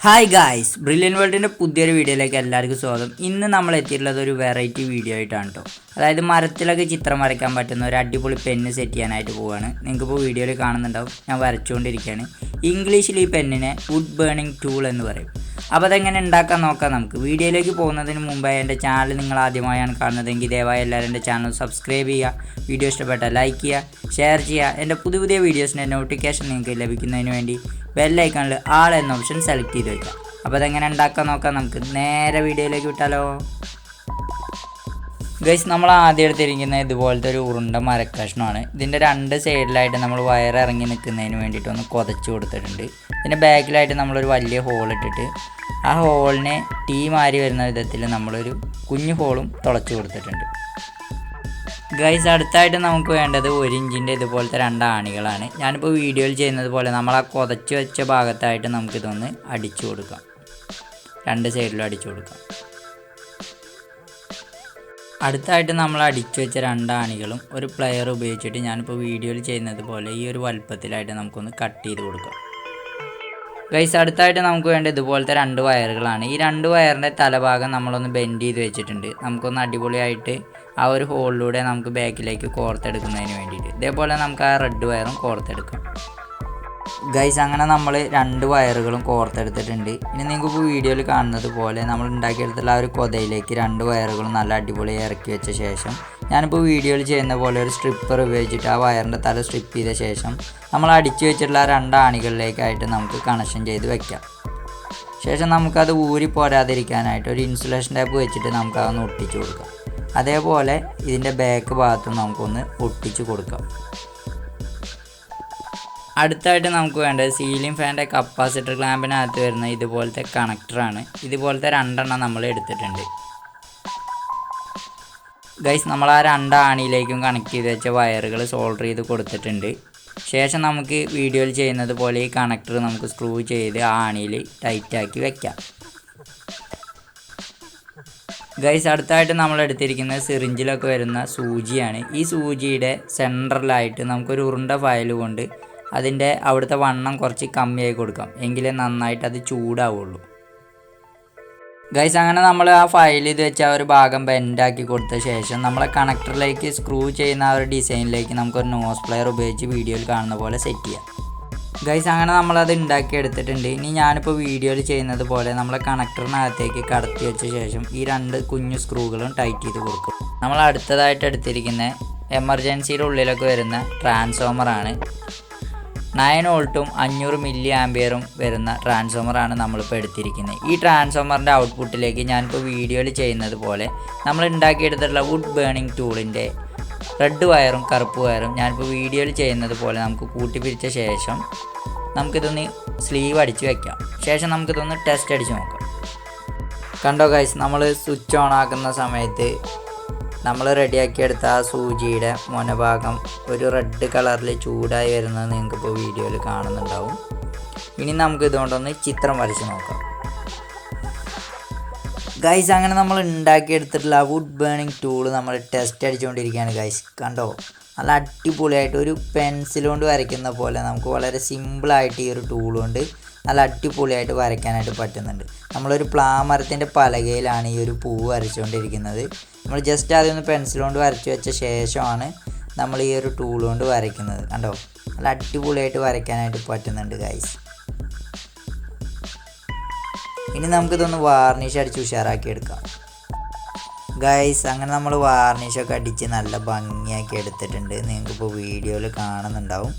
Hi guys, brilliant വേൾഡിൻ്റെ പുതിയൊരു വീഡിയോയിലേക്ക് എല്ലാവർക്കും സ്വാഗതം. ഇന്ന് നമ്മൾ എത്തിയിട്ടുള്ളത് ഒരു വെറൈറ്റി വീഡിയോ ആയിട്ടാണ് കേട്ടോ. അതായത് മരത്തിലൊക്കെ ചിത്രം വരയ്ക്കാൻ പറ്റുന്ന ഒരു അടിപൊളി പെണ്ണ് സെറ്റ് ചെയ്യാനായിട്ട് പോവുകയാണ്. നിങ്ങൾക്കിപ്പോൾ വീഡിയോയിൽ കാണുന്നുണ്ടാവും, ഞാൻ വരച്ചുകൊണ്ടിരിക്കുകയാണ്. ഇംഗ്ലീഷിൽ ഈ പെണ്ണിനെ വുഡ് ബേണിംഗ് ടൂൾ എന്ന് പറയും. അപ്പോൾ അതെങ്ങനെ ഉണ്ടാക്കാൻ നോക്കാം നമുക്ക്. വീഡിയോയിലേക്ക് പോകുന്നതിന് മുമ്പായി എൻ്റെ ചാനൽ നിങ്ങൾ ആദ്യമായാണ് കാണുന്നതെങ്കിൽ ദയവായി എല്ലാവരും എൻ്റെ ചാനൽ സബ്സ്ക്രൈബ് ചെയ്യുക, വീഡിയോ ഇഷ്ടപ്പെട്ടാൽ ലൈക്ക് ചെയ്യുക, ഷെയർ ചെയ്യുക. എൻ്റെ പുതിയ വീഡിയോസിൻ്റെ നോട്ടിഫിക്കേഷൻ നിങ്ങൾക്ക് ലഭിക്കുന്നതിന് വേണ്ടി ബെല്ലൈക്കണിൽ ആൾ എന്ന ഓപ്ഷൻ സെലക്ട് ചെയ്ത് വയ്ക്കാം. അപ്പോൾ അതെങ്ങനെ ഉണ്ടാക്കാൻ നോക്കാം നമുക്ക്. നേരെ വീഡിയോയിലേക്ക് വിട്ടാലോ. ഗൈസ്, നമ്മൾ ആദ്യം എടുത്തിരിക്കുന്നത് ഇതുപോലത്തെ ഒരു ഉരുണ്ട മരക്കഷ്ണമാണ്. ഇതിൻ്റെ രണ്ട് സൈഡിലായിട്ട് നമ്മൾ വയറിറങ്ങി നിൽക്കുന്നതിന് വേണ്ടിയിട്ട് ഒന്ന് കുതച്ച് കൊടുത്തിട്ടുണ്ട്. ഇതിൻ്റെ ബാക്കിലായിട്ട് നമ്മളൊരു വലിയ ഹോൾ ഇട്ടിട്ട് ആ ഹോളിനെ ടീ മാറി വരുന്ന വിധത്തിൽ നമ്മളൊരു കുഞ്ഞു ഹോളും തുളച്ച് കൊടുത്തിട്ടുണ്ട്. ഗൈസ്, അടുത്തായിട്ട് നമുക്ക് വേണ്ടത് 1 ഇഞ്ചിൻ്റെ ഇതുപോലത്തെ 2 ആണികളാണ്. ഞാനിപ്പോൾ വീഡിയോയിൽ ചെയ്യുന്നത് പോലെ നമ്മൾ ആ കുതച്ച് വെച്ച ഭാഗത്തായിട്ട് നമുക്കിതൊന്ന് അടിച്ചു കൊടുക്കാം. 2 സൈഡിലും അടിച്ചു കൊടുക്കാം. അടുത്തായിട്ട് നമ്മൾ അടിച്ചു വെച്ച 2 ആണികളും ഒരു പ്ലെയർ ഉപയോഗിച്ചിട്ട് ഞാനിപ്പോൾ വീഡിയോയിൽ ചെയ്യുന്നത് പോലെ ഈ ഒരു വലുപ്പത്തിലായിട്ട് നമുക്കൊന്ന് കട്ട് ചെയ്ത് കൊടുക്കാം. ഗൈസ്, അടുത്തായിട്ട് നമുക്ക് വേണ്ട ഇതുപോലത്തെ 2 വയറുകളാണ്. ഈ 2 വയറിൻ്റെ തലഭാഗം നമ്മളൊന്ന് ബെൻഡ് ചെയ്ത് വെച്ചിട്ടുണ്ട്. നമുക്കൊന്ന് അടിപൊളിയായിട്ട് ആ ഒരു ഹോളിലൂടെ നമുക്ക് ബാക്കിലേക്ക് കോർത്തെടുക്കുന്നതിന് വേണ്ടിയിട്ട്. ഇതേപോലെ നമുക്ക് ആ റെഡ് വയറും കോർത്തെടുക്കാം. ഗൈസ്, അങ്ങനെ നമ്മൾ 2 വയറുകളും കോർത്തെടുത്തിട്ടുണ്ട്. ഇനി നിങ്ങൾക്കിപ്പോൾ വീഡിയോയിൽ കാണുന്നത് പോലെ നമ്മൾ ഉണ്ടാക്കിയെടുത്തുള്ള ആ ഒരു കൊതയിലേക്ക് 2 വയറുകളും നല്ല അടിപൊളിയായി ഇറക്കി വെച്ച ശേഷം ഞാനിപ്പോൾ വീഡിയോയിൽ ചെയ്യുന്ന പോലെ ഒരു സ്ട്രിപ്പർ ഉപയോഗിച്ചിട്ട് ആ വയറിൻ്റെ തല സ്ട്രിപ്പ് ചെയ്ത ശേഷം നമ്മൾ അടിച്ചു വെച്ചിട്ടുള്ള ആ 2 ആണികളിലേക്കായിട്ട് നമുക്ക് കണക്ഷൻ ചെയ്ത് വെക്കാം. ശേഷം നമുക്കത് ഊരി പോരാതിരിക്കാനായിട്ട് ഒരു ഇൻസുലേഷൻ ടേപ്പ് വെച്ചിട്ട് നമുക്കതൊന്ന് ഒട്ടിച്ചു കൊടുക്കാം. അതേപോലെ ഇതിൻ്റെ ബാക്ക് ഭാഗത്തും നമുക്കൊന്ന് ഒട്ടിച്ച് കൊടുക്കാം. അടുത്തായിട്ട് നമുക്ക് വേണ്ടത് സീലിംഗ് ഫാൻ്റെ കപ്പാസിറ്റർ ക്ലാമ്പിനകത്ത് വരുന്ന ഇതുപോലത്തെ കണക്ടറാണ്. ഇതുപോലത്തെ 2 എണ്ണം നമ്മൾ എടുത്തിട്ടുണ്ട്. ഗൈസ്, നമ്മൾ ആ 2 ആണിയിലേക്കും കണക്ട് ചെയ്ത് വെച്ച വയറുകൾ സോൾഡർ ചെയ്ത് കൊടുത്തിട്ടുണ്ട്. ശേഷം നമുക്ക് വീഡിയോയിൽ ചെയ്യുന്നത് പോലെ ഈ കണക്ടർ നമുക്ക് സ്ക്രൂ ചെയ്ത് ആ ആണിയിൽ ടൈറ്റാക്കി വെക്കാം. ഗൈസ്, അടുത്തായിട്ട് നമ്മൾ എടുത്തിരിക്കുന്നത് സിറിഞ്ചിലൊക്കെ വരുന്ന സൂചിയാണ്. ഈ സൂചിയുടെ സെൻറ്ററിലായിട്ട് നമുക്കൊരു ഉരുണ്ട ഫയൽ കൊണ്ട് അതിൻ്റെ അവിടുത്തെ വണ്ണം കുറച്ച് കമ്മിയായി കൊടുക്കാം, എങ്കിലേ നന്നായിട്ട് അത് ചൂടാവുള്ളൂ. ഗൈസ്, അങ്ങനെ നമ്മൾ ആ ഫയൽ ഇത് വെച്ച് ആ ഒരു ഭാഗം ബെൻഡാക്കി കൊടുത്ത ശേഷം നമ്മളെ കണക്ടറിലേക്ക് സ്ക്രൂ ചെയ്യുന്ന ആ ഒരു ഡിസൈനിലേക്ക് നമുക്കൊരു നോസ് പ്ലെയർ ഉപയോഗിച്ച് വീഡിയോയിൽ കാണുന്ന പോലെ സെറ്റ് ചെയ്യാം. ഗൈസ്, അങ്ങനെ നമ്മളത് ഉണ്ടാക്കിയെടുത്തിട്ടുണ്ട്. ഇനി ഞാനിപ്പോൾ വീഡിയോയിൽ ചെയ്യുന്നത് പോലെ നമ്മളെ കണക്ടറിനകത്തേക്ക് കടത്തി വെച്ച ശേഷം ഈ 2 കുഞ്ഞു സ്ക്രൂകളും ടൈറ്റ് ചെയ്ത് കൊടുക്കും. നമ്മൾ അടുത്തതായിട്ട് എടുത്തിരിക്കുന്ന എമർജൻസിയുടെ ഉള്ളിലൊക്കെ വരുന്ന ട്രാൻസ്ഫോമറാണ്. 9 വോൾട്ടും 500 മില്ലി ആംപിയറും വരുന്ന ട്രാൻസ്ഫോമറാണ് നമ്മളിപ്പോൾ എടുത്തിരിക്കുന്നത്. ഈ ട്രാൻസ്ഫോമറിൻ്റെ ഔട്ട്പുട്ടിലേക്ക് ഞാനിപ്പോൾ വീഡിയോയിൽ ചെയ്യുന്നത് പോലെ നമ്മൾ ഉണ്ടാക്കിയെടുത്തിട്ടുള്ള വുഡ് ബേണിംഗ് ടൂളിൻ്റെ റെഡ് വയറും കറുപ്പ് വയറും ഞാനിപ്പോൾ വീഡിയോയിൽ ചെയ്യുന്നത് പോലെ നമുക്ക് കൂട്ടിപ്പിരിച്ച ശേഷം നമുക്കിതൊന്ന് സ്ലീവ് അടിച്ച് വെക്കാം. ശേഷം നമുക്കിതൊന്ന് ടെസ്റ്റ് അടിച്ച് നോക്കാം. കണ്ടോ ഗൈസ്, നമ്മൾ സ്വിച്ച് ഓൺ ആക്കുന്ന സമയത്ത് നമ്മൾ റെഡിയാക്കിയെടുത്ത ആ സൂചിയുടെ മുനഭാഗം ഒരു റെഡ് കളറിൽ ചൂടായി വരുന്നത് നിങ്ങൾക്കിപ്പോൾ വീഡിയോയിൽ കാണുന്നുണ്ടാവും. ഇനി നമുക്ക് ഇതുകൊണ്ടൊന്ന് ചിത്രം വരച്ച് നോക്കാം. ഗൈസ്, അങ്ങനെ നമ്മൾ ഉണ്ടാക്കിയെടുത്തിട്ടുള്ള ആ വുഡ് ബേണിംഗ് ടൂൾ നമ്മൾ ടെസ്റ്റ് അടിച്ചുകൊണ്ടിരിക്കുകയാണ്. ഗൈസ്, കണ്ടോ, നല്ല അടിപൊളിയായിട്ട് ഒരു പെൻസിൽ കൊണ്ട് വരയ്ക്കുന്ന പോലെ നമുക്ക് വളരെ സിമ്പിളായിട്ട് ഈ ഒരു ടൂൾ കൊണ്ട് നല്ല അടിപൊളിയായിട്ട് വരയ്ക്കാനായിട്ട് പറ്റുന്നുണ്ട്. നമ്മളൊരു പ്ലാമരത്തിൻ്റെ പലകയിലാണ് ഈ ഒരു പൂവ് വരച്ചുകൊണ്ടിരിക്കുന്നത്. നമ്മൾ ജസ്റ്റ് അതൊന്ന് പെൻസിൽ കൊണ്ട് വരച്ച് വെച്ച ശേഷമാണ് നമ്മൾ ഈ ഒരു ടൂൾ കൊണ്ട് വരയ്ക്കുന്നത്. കണ്ടോ, നല്ല അടിപൊളിയായിട്ട് വരയ്ക്കാനായിട്ട് പറ്റുന്നുണ്ട് ഗൈസ്. ഇനി നമുക്കിതൊന്ന് വാർണിഷ് അടിച്ച് ഉഷാറാക്കി എടുക്കാം. ഗൈസ്, അങ്ങനെ നമ്മൾ വാർണിഷൊക്കെ അടിച്ച് നല്ല ഭംഗിയാക്കി എടുത്തിട്ടുണ്ട്. നിങ്ങൾക്കിപ്പോൾ വീഡിയോയിൽ കാണുന്നുണ്ടാവും.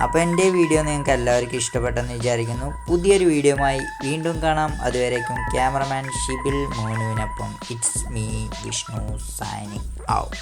അപ്പോൾ എൻ്റെ വീഡിയോ നിങ്ങൾക്ക് എല്ലാവർക്കും ഇഷ്ടപ്പെട്ടെന്ന് വിചാരിക്കുന്നു. പുതിയൊരു വീഡിയോയുമായി വീണ്ടും കാണാം. അതുവരേക്കും ക്യാമറമാൻ ഷിബിൽ മോനുവിനൊപ്പം it's me Vishnu signing out.